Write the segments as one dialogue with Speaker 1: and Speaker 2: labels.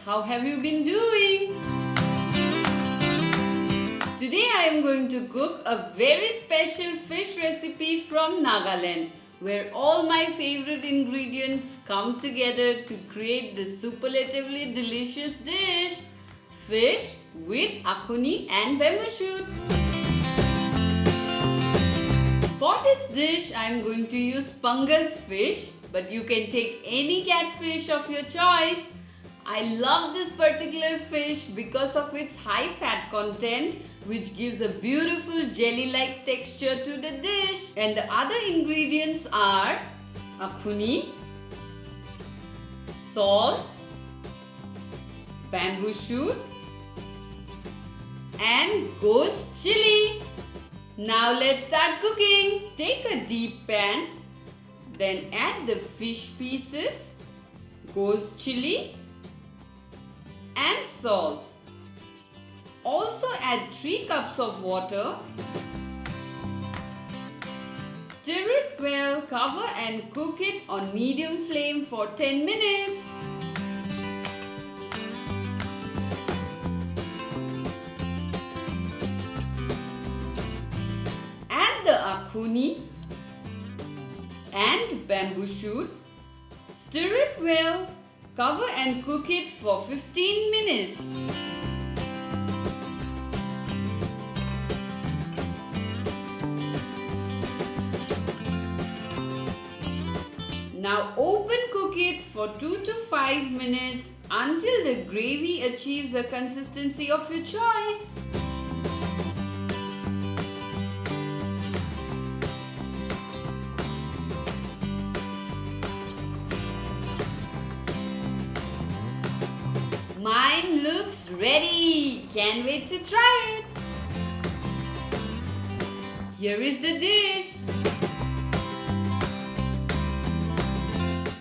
Speaker 1: how have you been doing? Today I am going to cook a very special fish recipe from Nagaland, where all my favorite ingredients come together to create this superlatively delicious dish, fish with akhuni and bamboo shoot. For this dish I am going to use Pangas fish, but you can take any catfish of your choice. I love this particular fish because of its high fat content, which gives a beautiful jelly-like texture to the dish. And the other ingredients are akhuni, salt, bamboo shoot and ghost chili. Now let's start cooking. Take a deep pan, then add the fish pieces, ghost chili and salt. Also add 3 cups of water. Stir it well, cover and cook it on medium flame for 10 minutes. Add the akhuni and bamboo shoot. Stir it well, cover and cook it for 15 minutes. Now open cook it for 2 to 5 minutes until the gravy achieves a consistency of your choice. Mine looks ready. Can't wait to try it. Here is the dish.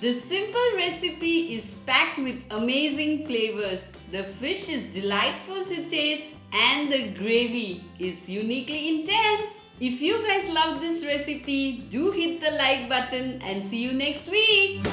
Speaker 1: This simple recipe is packed with amazing flavors. The fish is delightful to taste and the gravy is uniquely intense. If you guys love this recipe, do hit the like button and see you next week.